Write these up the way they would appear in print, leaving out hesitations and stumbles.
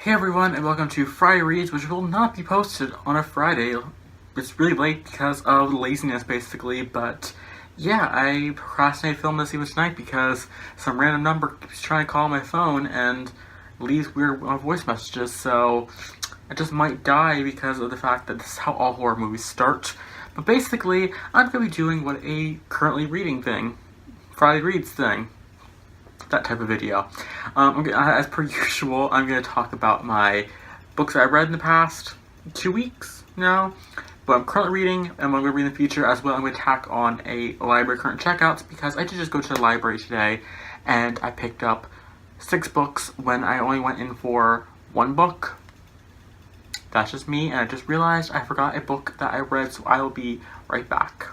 Hey everyone, and welcome to Friday Reads, which will not be posted on a Friday. It's really late because of laziness, basically, but yeah, I procrastinated filming this even tonight because some random number keeps trying to call my phone and leaves weird voice messages, so I just might die because of the fact that this is how all horror movies start. But basically, I'm going to be doing what a currently reading thing, Friday Reads thing. That type of video. As per usual, I'm going to talk about my books that I've read in the past 2 weeks now, what I'm currently reading, and what I'm going to read in the future, as well. I'm going to tack on a library current checkouts, because I did just go to the library today, and I picked up 6 books when I only went in for 1 book. That's just me, and I just realized I forgot a book that I read, so I will be right back.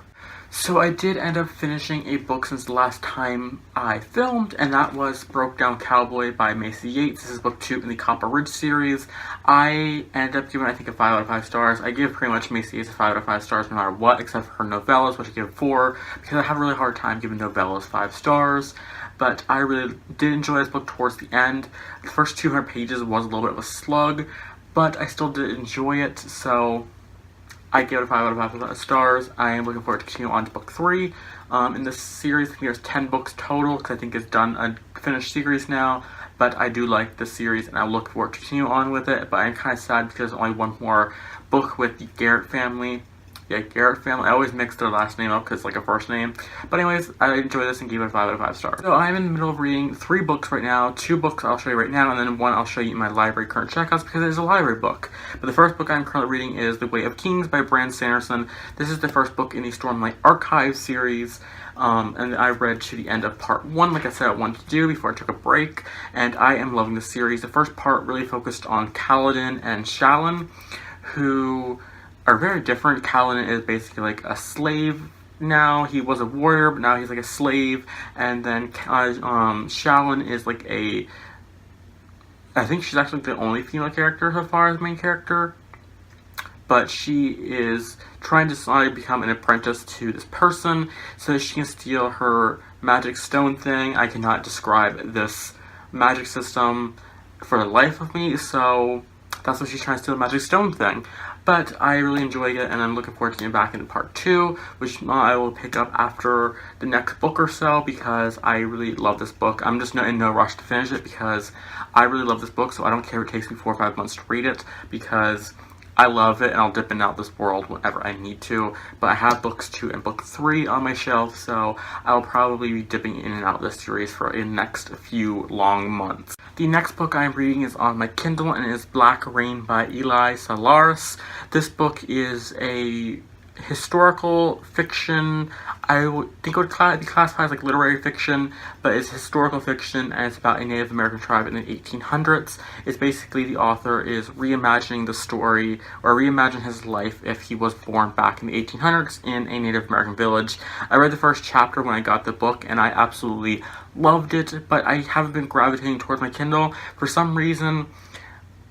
So I did end up finishing a book since the last time I filmed, and that was Broke Down Cowboy by Macy Yates. This is book 2 in the Copper Ridge series. I ended up giving, I think, a 5 out of 5 stars. I give pretty much Macy Yates a 5 out of 5 stars no matter what, except for her novellas, which I give 4, because I have a really hard time giving novellas 5 stars. But I really did enjoy this book towards the end. The first 200 pages was a little bit of a slug, but I still did enjoy it, so I give it a 5 out of 5 stars. I am looking forward to continue on to book 3. In this series, I think there's 10 books total, because I think it's done a finished series now. But I do like this series, and I look forward to continue on with it. But I'm kind of sad because there's only one more book with the Garrett family. Yeah, Garrett family. I always mix their last name up because it's like a first name. But anyways, I enjoy this and gave it a 5 out of 5 stars. So I'm in the middle of reading 3 books right now. 2 books I'll show you right now, and then 1 I'll show you in my library current checkouts because it is a library book. But the first book I'm currently reading is The Way of Kings by Brand Sanderson. This is the first book in the Stormlight Archive series. And I read to the end of part 1, like I said I wanted to do before I took a break. And I am loving the series. The first part really focused on Kaladin and Shallan, who are very different. Kaladin is basically like a slave now. He was a warrior, but now he's like a slave. And then Shallan is like I think she's actually the only female character so far as main character. But she is trying to become an apprentice to this person so that she can steal her magic stone thing. I cannot describe this magic system for the life of me, so that's what she's trying to steal, the magic stone thing. But I really enjoy it, and I'm looking forward to getting back into part 2, which I will pick up after the next book or so, because I really love this book. I'm just in no rush to finish it, because I really love this book, so I don't care if it takes me 4 or 5 months to read it, because I love it, and I'll dip in and out this world whenever I need to. But I have books 2 and book 3 on my shelf, so I'll probably be dipping in and out of this series for the next few long months. The next book I'm reading is on my Kindle, and it is Black Rain by Eli Solaris. This book is a historical fiction. I think it would be classified as like literary fiction, but it's historical fiction, and it's about a Native American tribe in the 1800s. It's basically the author is reimagining the story, or reimagine his life if he was born back in the 1800s in a Native American village. I read the first chapter when I got the book, and I absolutely loved it, but I haven't been gravitating towards my Kindle. For some reason,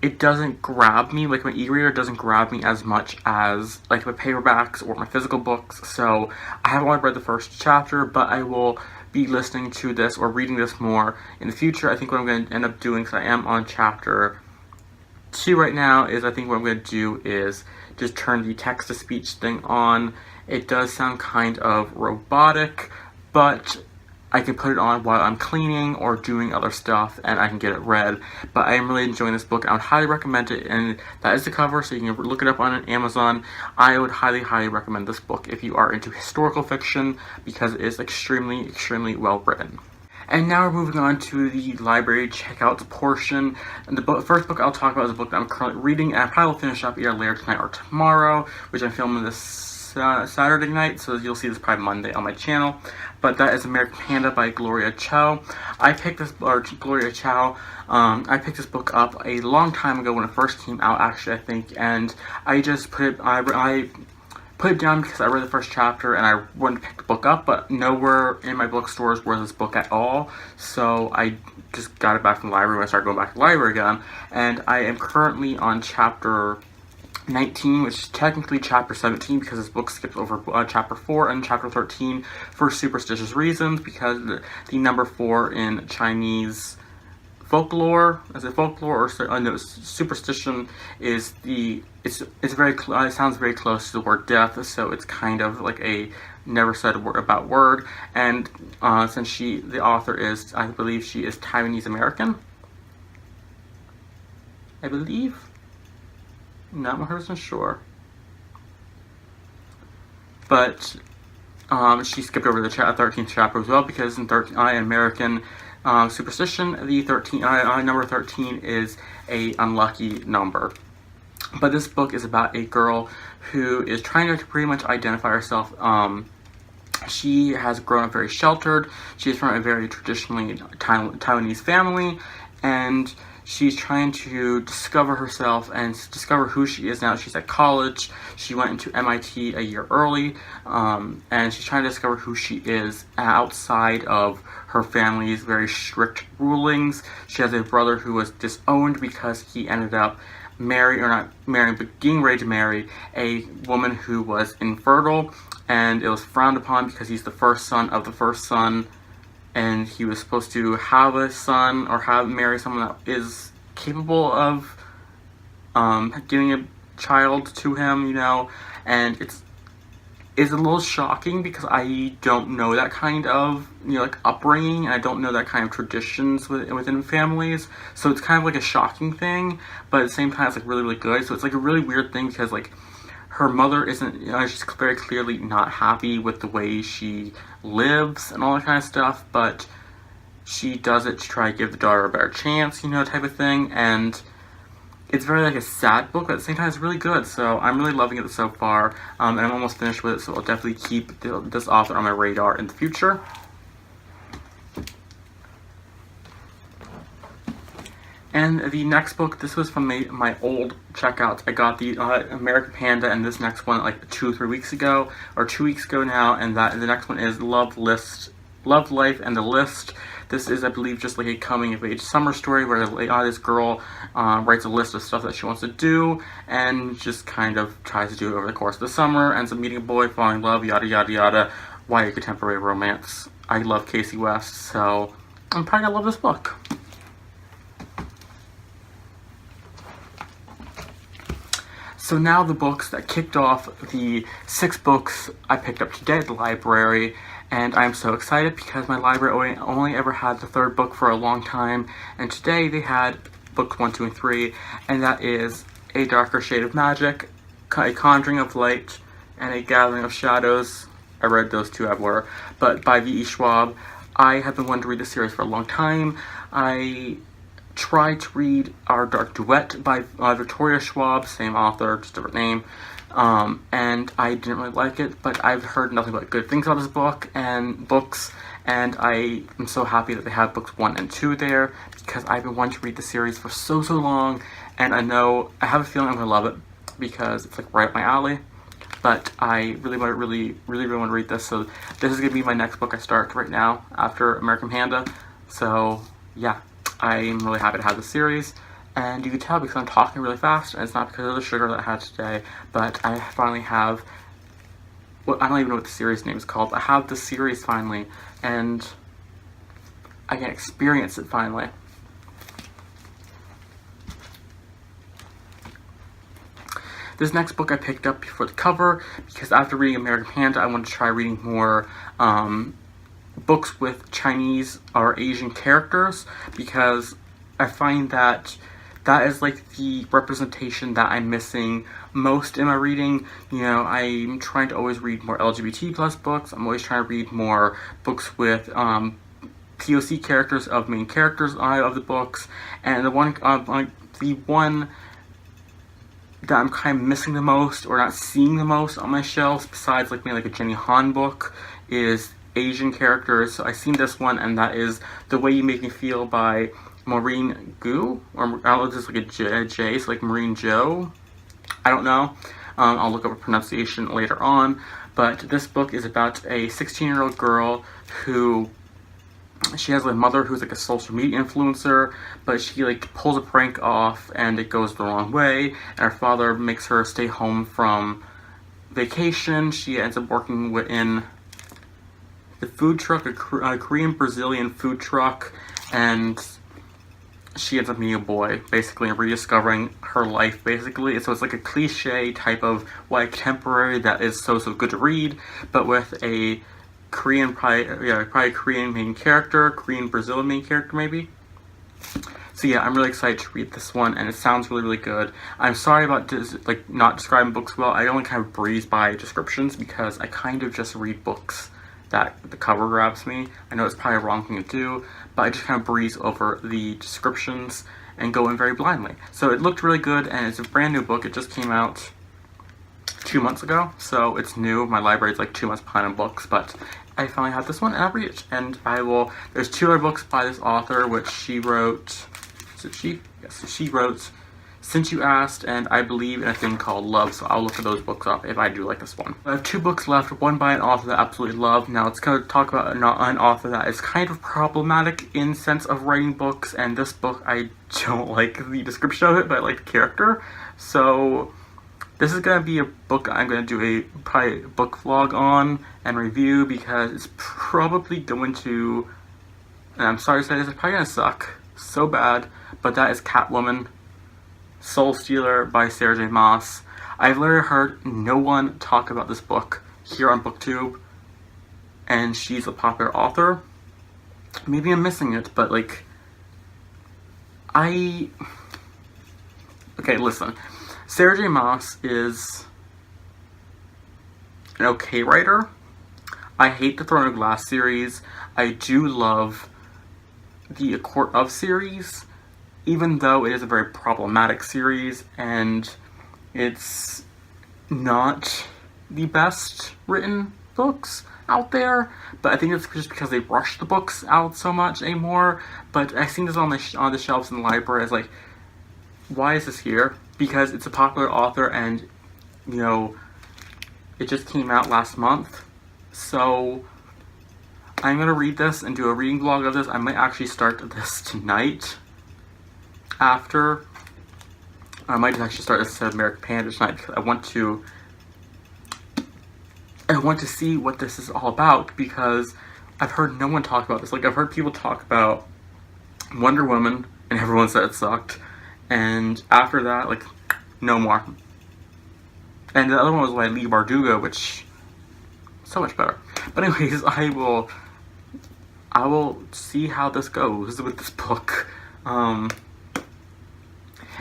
it doesn't grab me, like my e-reader doesn't grab me as much as like my paperbacks or my physical books, so I haven't only read the first chapter, but I will be listening to this or reading this more in the future. I think what I'm going to end up doing, because I am on chapter 2 right now, is I think what I'm going to do is just turn the text-to-speech thing on. It does sound kind of robotic, but I can put it on while I'm cleaning or doing other stuff, and I can get it read. But I am really enjoying this book. I would highly recommend it, and that is the cover, so you can look it up on Amazon. I would highly, highly recommend this book if you are into historical fiction, because it is extremely, extremely well written. And now we're moving on to the library checkouts portion. And the first book I'll talk about is a book that I'm currently reading, and I probably will finish up either later tonight or tomorrow, which I'm filming this Saturday night, so you'll see this probably Monday on my channel. But that is American Panda by Gloria Chow. I picked this book up a long time ago when it first came out, actually, I think, and I just I put it down because I read the first chapter and I wanted to pick the book up, but nowhere in my bookstores was this book at all, so I just got it back from the library when I started going back to the library again, and I am currently on chapter 19, which is technically chapter 17 because this book skips over chapter 4 and chapter 13 for superstitious reasons, because the number 4 in Chinese folklore. Is it folklore or no? Superstition is it's very it sounds very close to the word death, so it's kind of like a never said word about word. And since the author is, I believe she is Taiwanese American. I believe. Not 100% sure. But she skipped over the 13th chapter as well, because in American superstition, the number 13 is a unlucky number. But this book is about a girl who is trying to pretty much identify herself. She has grown up very sheltered. She's from a very traditionally Taiwanese family, and she's trying to discover herself and discover who she is now. She's at college. She went into MIT a year early, and she's trying to discover who she is outside of her family's very strict rulings. She has a brother who was disowned because he ended up getting ready to marry a woman who was infertile, and it was frowned upon because he's the first son of the first son, and he was supposed to have a son or marry someone that is capable of giving a child to him, and it's a little shocking because I don't know that kind of upbringing, and I don't know that kind of traditions within families, so it's kind of like a shocking thing, but at the same time it's like really, really good. So it's like a really weird thing because like her mother isn't, she's very clearly not happy with the way she lives and all that kind of stuff, but she does it to try to give the daughter a better chance, type of thing. And it's very like a sad book, but at the same time it's really good. So I'm really loving it so far, and I'm almost finished with it, so I'll definitely keep this author on my radar in the future. And the next book, this was from my old checkouts. I got the American Panda and this next one like 2 or 3 weeks ago, or 2 weeks ago now, and the next one is Love, Life, and the List. This is, I believe, just like a coming-of-age summer story where this girl writes a list of stuff that she wants to do, and just kind of tries to do it over the course of the summer, ends up meeting a boy, falling in love, yada yada yada. YA contemporary romance. I love Casey West, so I'm probably gonna love this book. So now the books that kicked off the 6 books I picked up today at the library, and I'm so excited because my library only ever had the 3rd book for a long time, and today they had books 1, 2, and 3, and that is A Darker Shade of Magic, A Conjuring of Light, and A Gathering of Shadows. I read those 2 out of order, but by V.E. Schwab. I have been wanting to read this series for a long time. I tried to read Our Dark Duet by Victoria Schwab, same author, just different name, and I didn't really like it, but I've heard nothing but good things about this book and books, and I am so happy that they have books 1 and 2 there, because I've been wanting to read the series for so long, and I have a feeling I'm going to love it, because it's like right up my alley, but I really want to read this, so this is going to be my next book I start right now, after American Panda, so yeah. I'm really happy to have the series, and you can tell because I'm talking really fast, and it's not because of the sugar that I had today, but I finally have, I don't even know what the series name is called, I have the series finally, and I can experience it finally. This next book I picked up for the cover, because after reading American Panda, I wanted to try reading more, books with Chinese or Asian characters, because I find that is like the representation that I'm missing most in my reading. I'm trying to always read more LGBT plus books. I'm always trying to read more books with POC characters of main characters of the books, and the one that I'm kind of missing the most or not seeing the most on my shelves, besides like maybe like a Jenny Han book, is Asian characters. So I've seen this one, and that is The Way You Make Me Feel by Maureen Gu, or I don't know if this is like a J, so like Maureen Jo. I don't know. I'll look up a pronunciation later on. But this book is about a 16-year-old girl who, she has a mother who's like a social media influencer, but she like pulls a prank off and it goes the wrong way, and her father makes her stay home from vacation. She ends up working in the food truck, a Korean Brazilian food truck, and she ends up meeting a boy, basically, and rediscovering her life, basically. So it's like a cliche type of white contemporary that is so good to read, but with a probably Korean main character, Korean Brazilian main character, maybe. So yeah, I'm really excited to read this one, and it sounds really good. I'm sorry about not describing books well. I only kind of breeze by descriptions because I kind of just read books that the cover grabs me. I know it's probably a wrong thing to do, but I just kind of breeze over the descriptions and go in very blindly. So it looked really good, and it's a brand new book. It just came out 2 months ago, so it's new. My library's like 2 months behind on books, but I finally have this one, and I'll read it. And there's 2 other books by this author, which she wrote. Yes, she wrote Since You Asked, and I believe in a thing called Love, so I'll look for those books up if I do like this one. I have 2 books left, one by an author that I absolutely love. Now let's kind of talk about an author that is kind of problematic in sense of writing books, and this book, I don't like the description of it, but I like the character. So this is going to be a book I'm going to do probably a book vlog on and review, because it's probably going to, and I'm sorry to say this, it's probably going to suck so bad, but that is Catwoman Soulstealer by Sarah J. Maas. I've literally heard no one talk about this book here on BookTube, and she's a popular author. Maybe I'm missing it, but okay, listen. Sarah J. Maas is an okay writer. I hate the Throne of Glass series. I do love the A Court of series, even though it is a very problematic series and it's not the best written books out there, but I think it's just because they rush the books out so much anymore. But I seen this on the shelves in the library. It's like, why is this here? Because it's a popular author, and it just came out last month, so I'm gonna read this and do a reading vlog of this. I might actually start this tonight. After, I might actually start this at American Panda tonight, because I want to see what this is all about, because I've heard no one talk about this. I've heard people talk about Wonder Woman, and everyone said it sucked, and after that, no more. And the other one was by Lee Bardugo, which so much better. But anyways, I will see how this goes with this book.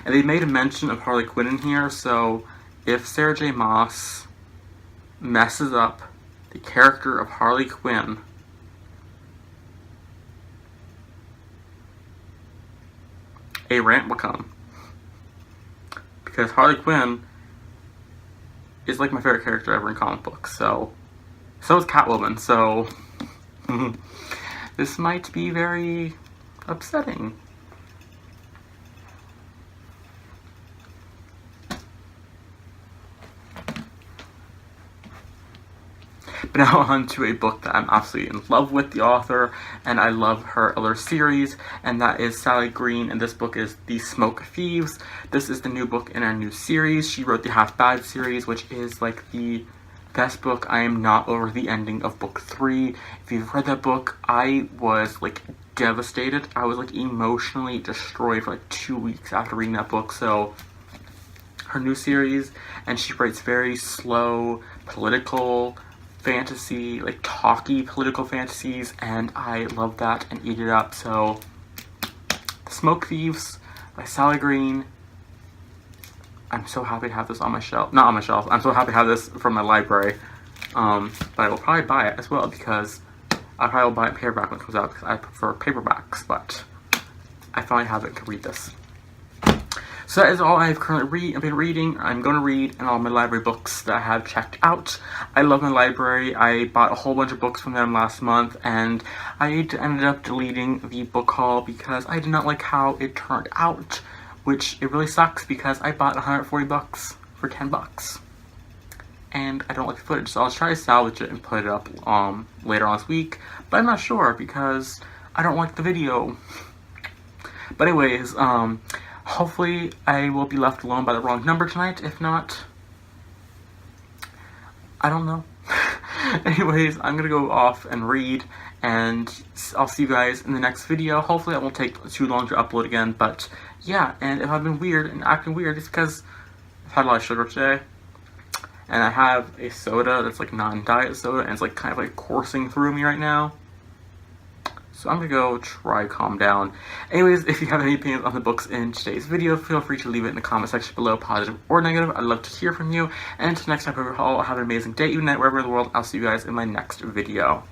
And they made a mention of Harley Quinn in here, so if Sarah J. Maas messes up the character of Harley Quinn, a rant will come. Because Harley Quinn is my favorite character ever in comic books, so is Catwoman, so this might be very upsetting. But now on to a book that I'm absolutely in love with the author, and I love her other series, and that is Sally Green, and this book is The Smoke Thieves. This is the new book in our new series. She wrote the Half Bad series, which is the best book. I am not over the ending of book 3. If you've read that book, I was devastated. I was emotionally destroyed for 2 weeks after reading that book. So her new series, and she writes very slow political fantasy, talky political fantasies, and I love that and eat it up. So The Smoke Thieves by Sally Green. I'm so happy to have this on my shelf. Not on my shelf. I'm so happy to have this from my library. But I will probably buy it as well, because I probably will buy it paperback when it comes out, because I prefer paperbacks, but I finally have it and can read this. So that is all I've currently been reading. I'm going to read, and all my library books that I have checked out. I love my library. I bought a whole bunch of books from them last month, and I ended up deleting the book haul because I did not like how it turned out, which it really sucks, because I bought 140 bucks for 10 bucks. And I don't like the footage, so I'll try to salvage it and put it up later on this week, but I'm not sure because I don't like the video. But anyways, hopefully I will be left alone by the wrong number tonight. If not, I don't know. Anyways, I'm gonna go off and read, and I'll see you guys in the next video. Hopefully that won't take too long to upload again, but yeah, and if I've been weird and acting weird, it's because I've had a lot of sugar today. And I have a soda that's like non-diet soda, and it's like kind of like coursing through me right now. So I'm gonna go try calm down. Anyways, if you have any opinions on the books in today's video, feel free to leave it in the comment section below, positive or negative. I'd love to hear from you. And until next time, I'll have an amazing day, even night, wherever in the world. I'll see you guys in my next video.